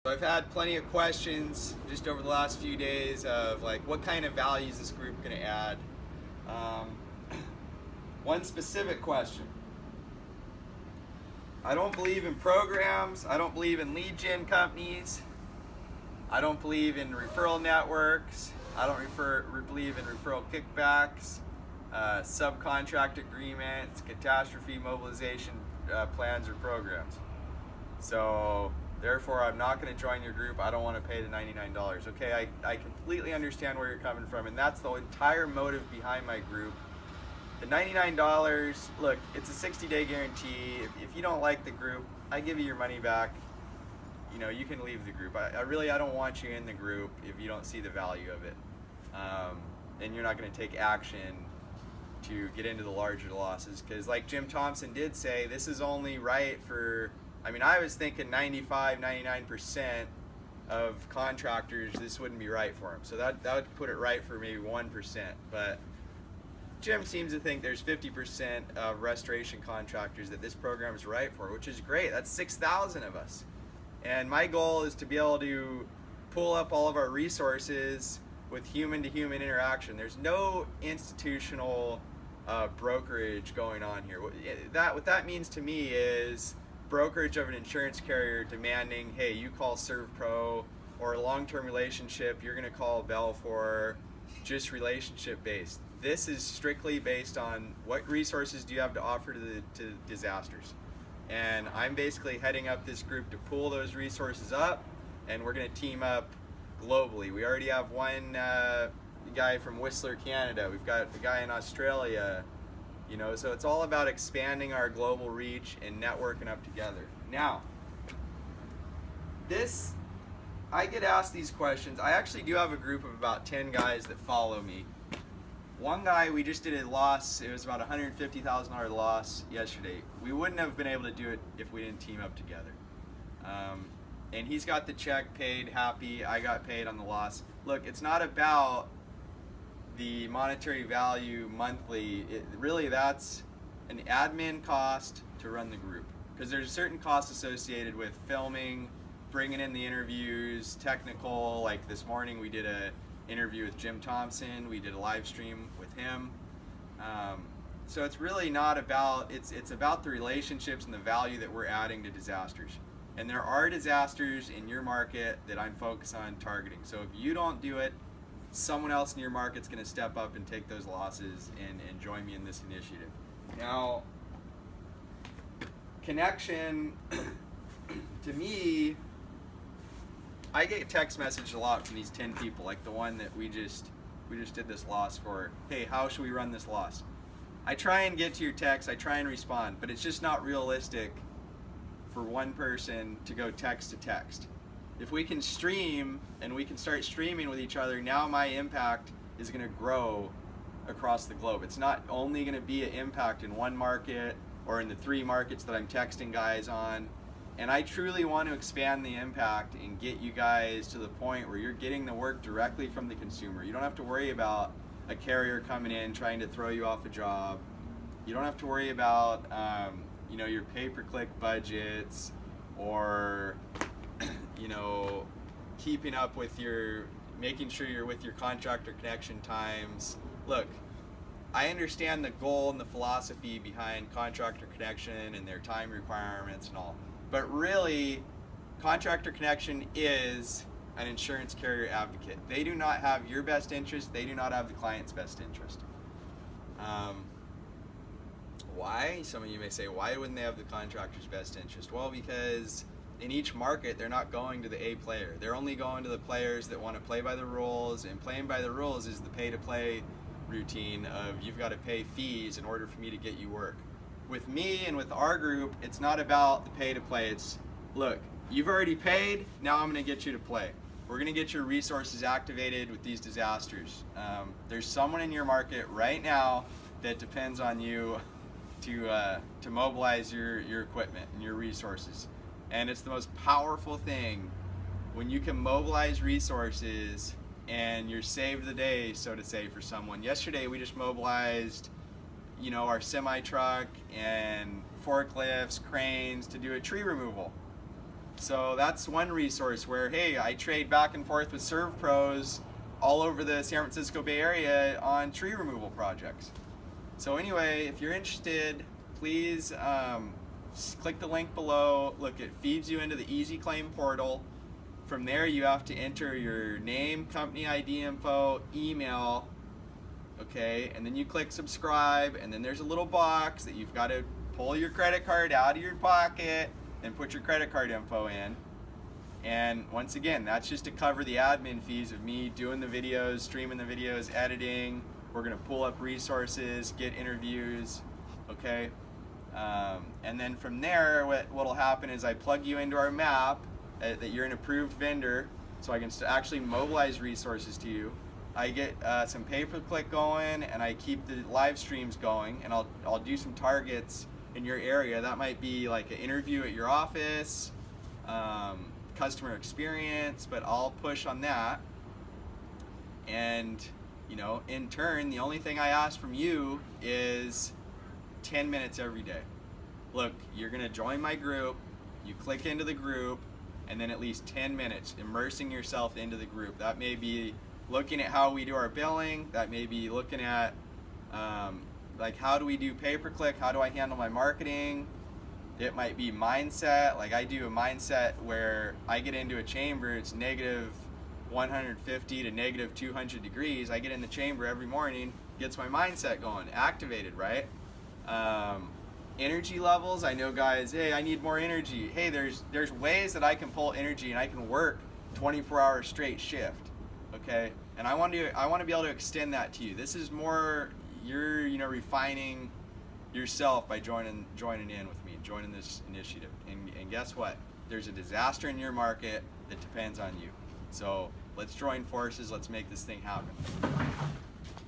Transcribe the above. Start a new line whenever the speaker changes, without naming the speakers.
So I've had plenty of questions just over the last few days of like, what kind of value is this group going to add? Um, one specific question. I don't believe in programs. I don't believe in lead gen companies. I don't believe in referral networks. I don't believe in referral kickbacks, subcontract agreements, catastrophe mobilization plans or programs. So therefore, I'm not going to join your group. I don't want to pay the $99. Okay, I completely understand where you're coming from, and that's the entire motive behind my group. The $99, look, it's a 60-day guarantee. If you don't like the group, I give you your money back. You know, you can leave the group. I don't want you in the group if you don't see the value of it. And you're not going to take action to get into the larger losses. Because like Jim Thompson did say, this is only right for, I was thinking 95, 99% of contractors, this wouldn't be right for them. So that would put it right for maybe 1%. But Jim seems to think there's 50% of restoration contractors that this program is right for, which is great. That's 6,000 of us. And my goal is to be able to pull up all of our resources with human-to-human interaction. There's no institutional brokerage going on here. What that means to me is brokerage of an insurance carrier demanding, hey, you call ServPro, or a long-term relationship, you're going to call Bell for, just relationship-based. This is strictly based on what resources do you have to offer to disasters. And I'm basically heading up this group to pull those resources up, and we're going to team up globally. We already have one guy from Whistler, Canada. We've got a guy in Australia. So it's all about expanding our global reach and networking up together. Now, I get asked these questions. I actually do have a group of about 10 guys that follow me. One guy, we just did a loss. It was about a $150,000 loss yesterday. We wouldn't have been able to do it if we didn't team up together. And he's got the check paid, happy. I got paid on the loss. Look, it's not about the monetary value monthly. Really, that's an admin cost to run the group. Because there's certain costs associated with filming, bringing in the interviews, technical. Like this morning, we did a interview with Jim Thompson. We did a live stream with him. So it's really not about, it's about the relationships and the value that we're adding to disasters. And there are disasters in your market that I'm focused on targeting. So if you don't do it, someone else in your market's going to step up and take those losses and join me in this initiative. Now, connection, to me, I get text messaged a lot from these 10 people, like the one that we just did this loss for. Hey, how should we run this loss? I try and get to your text, I try and respond, but it's just not realistic for one person to go text to text. If we can stream and we can start streaming with each other, now my impact is going to grow across the globe. It's not only going to be an impact in one market or in the 3 markets that I'm texting guys on. And I truly want to expand the impact and get you guys to the point where you're getting the work directly from the consumer. You don't have to worry about a carrier coming in trying to throw you off a job. You don't have to worry about your pay-per-click budgets or keeping up with making sure you're with your contractor connection times. Look, I understand the goal and the philosophy behind contractor connection and their time requirements and all. But really, Contractor Connection is an insurance carrier advocate. They do not have your best interest. They do not have the client's best interest. Why? Some of you may say, why wouldn't they have the contractor's best interest? Well, because in each market, they're not going to the A player. They're only going to the players that want to play by the rules, and playing by the rules is the pay-to-play routine of you've got to pay fees in order for me to get you work. With me and with our group, it's not about the pay-to-play. It's, look, you've already paid, now I'm going to get you to play. We're going to get your resources activated with these disasters. There's someone in your market right now that depends on you to mobilize your equipment and your resources. And it's the most powerful thing when you can mobilize resources and you're saved the day, so to say, for someone. Yesterday we just mobilized our semi truck and forklifts, cranes to do a tree removal. So that's one resource where, hey, I trade back and forth with Serve Pros all over the San Francisco Bay Area on tree removal projects. So anyway, if you're interested, please click the link below. Look, it feeds you into the Easy Claim portal. From there, you have to enter your name, company ID info, email, okay, and then you click subscribe, and then there's a little box that you've got to pull your credit card out of your pocket and put your credit card info in. And once again, that's just to cover the admin fees of me doing the videos, streaming the videos, editing. We're gonna pull up resources, get interviews, okay? And then from there, what'll happen is I plug you into our map that you're an approved vendor, so I can actually mobilize resources to you. I get some pay-per-click going, and I keep the live streams going, and I'll do some targets in your area. That might be like an interview at your office, customer experience, but I'll push on that. And you know, in turn, the only thing I ask from you is 10 minutes every day. Look, you're gonna join my group, you click into the group, and then at least 10 minutes immersing yourself into the group. That may be looking at how we do our billing, that may be looking at like how do we do pay-per-click, how do I handle my marketing. It might be mindset, like I do a mindset where I get into a chamber, it's negative 150 to negative 200 degrees. I get in the chamber every morning, gets my mindset going, activated, right? Energy levels, I know guys, hey, I need more energy. Hey, there's ways that I can pull energy and I can work 24-hour straight shift, okay? And I want to be able to extend that to you. This is more, you're refining yourself by joining in with me, joining this initiative. And guess what? There's a disaster in your market that depends on you. So let's join forces, let's make this thing happen.